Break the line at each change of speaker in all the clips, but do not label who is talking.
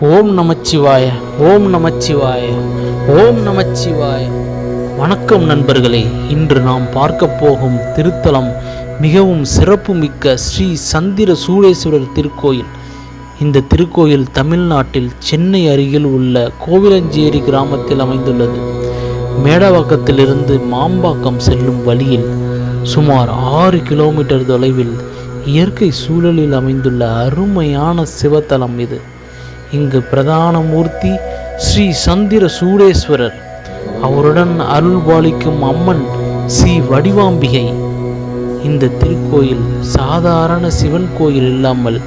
ஓம் நமச்சிவாய, ஓம் நமச்சிவாய, ஓம் நமச்சிவாய. வணக்கம் நண்பர்களே. இன்று நாம் பார்க்க போகும் திருத்தலம் மிகவும் சிறப்புமிக்க ஸ்ரீ சந்திர சூடேஸ்வரர் திருக்கோயில். இந்த திருக்கோயில் தமிழ்நாட்டில் சென்னை அருகில் உள்ள கோவிலஞ்சேரி கிராமத்தில் அமைந்துள்ளது. மேடவாக்கத்திலிருந்து மாம்பாக்கம் செல்லும் வழியில் சுமார் 6 கிலோமீட்டர் தொலைவில் இயற்கை சூழலில் அமைந்துள்ள அருமையான சிவத்தலம் இது. இங்கு பிரதான மூர்த்தி ஸ்ரீ சந்திர சூடேஸ்வரர், அவருடன் அருள்பாலிக்கும் அம்மன் ஸ்ரீ வடிவாம்பிகை. இந்த திருக்கோயில் சாதாரண சிவன் கோயில் இல்லாமல்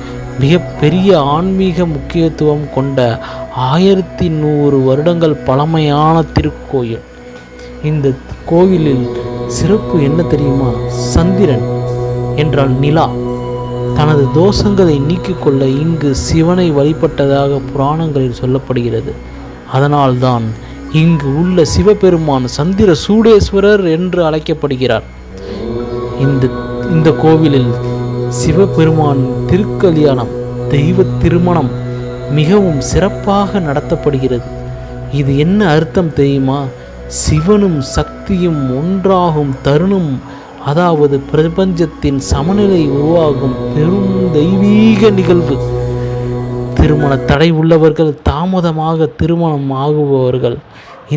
மிகப்பெரிய ஆன்மீக முக்கியத்துவம் கொண்ட 1100 வருடங்கள் பழமையான திருக்கோயில். இந்த கோயிலில் சிறப்பு என்ன தெரியுமா? சந்திரன் என்றால் நிலா. தனது தோஷங்களை நீக்கிக் கொள்ள இங்கு சிவனை வழிபட்டதாக புராணங்களில் சொல்லப்படுகிறது. அதனால்தான் இங்கு உள்ள சிவபெருமான் சந்திர சூடேஸ்வரர் என்று அழைக்கப்படுகிறார். இந்த கோவிலில் சிவபெருமான் திருக்கல்யாணம், தெய்வ திருமணம் மிகவும் சிறப்பாக நடத்தப்படுகிறது. இது என்ன அர்த்தம் தெரியுமா? சிவனும் சக்தியும் ஒன்றாகும் தருணம், அதாவது பிரபஞ்சத்தின் சமநிலை உருவாகும் பெரும் தெய்வீக நிகழ்வு. திருமண தடை உள்ளவர்கள், தாமதமாக திருமணம் ஆகுபவர்கள்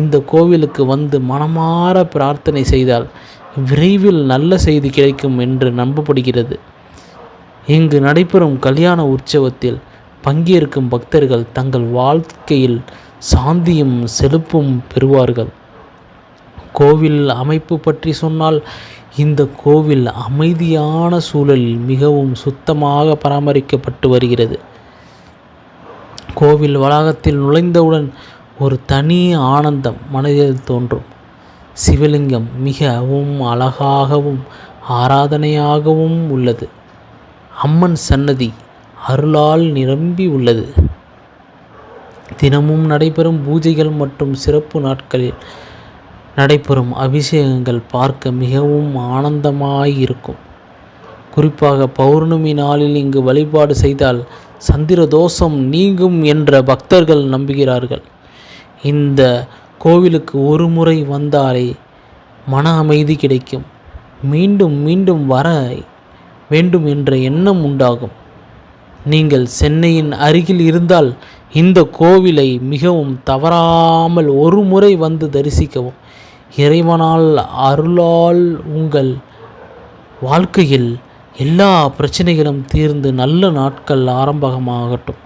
இந்த கோவிலுக்கு வந்து மனமாற பிரார்த்தனை செய்தால் விரைவில் நல்ல செய்தி கிடைக்கும் என்று நம்பப்படுகிறது. இங்கு நடைபெறும் கல்யாண உற்சவத்தில் பங்கேற்கும் பக்தர்கள் தங்கள் வாழ்க்கையில் சாந்தியும் செழிப்பும் பெறுவார்கள். கோவில் அமைப்பு பற்றி சொன்னால், இந்த கோவில் அமைதியான சூழலில் மிகவும் சுத்தமாக பராமரிக்கப்பட்டு வருகிறது. கோவில் வளாகத்தில் நுழைந்தவுடன் ஒரு தனி ஆனந்தம் மனதில் தோன்றும். சிவலிங்கம் மிகவும் அழகாகவும் ஆராதனையாகவும் உள்ளது. அம்மன் சன்னதி அருளால் நிரம்பி உள்ளது. தினமும் நடைபெறும் பூஜைகள் மற்றும் சிறப்பு நாட்களில் நடைபெறும் அபிஷேகங்கள் பார்க்க மிகவும் ஆனந்தமாயிருக்கும். குறிப்பாக பௌர்ணமி நாளில் இங்கு வழிபாடு செய்தால் சந்திர தோஷம் நீங்கும் என்ற பக்தர்கள் நம்புகிறார்கள். இந்த கோவிலுக்கு ஒரு முறை வந்தாலே மன அமைதி கிடைக்கும். மீண்டும் மீண்டும் வர வேண்டும் என்ற எண்ணம் உண்டாகும். நீங்கள் சென்னையின் அருகில் இருந்தால் இந்த கோவிலை மிகவும் தவறாமல் ஒரு முறை வந்து தரிசிக்கவும். இறைவனால் அருளால் உங்கள் வாழ்க்கையில் எல்லா பிரச்சனைகளும் தீர்ந்து நல்ல நாட்கள் ஆரம்பமாகட்டும்.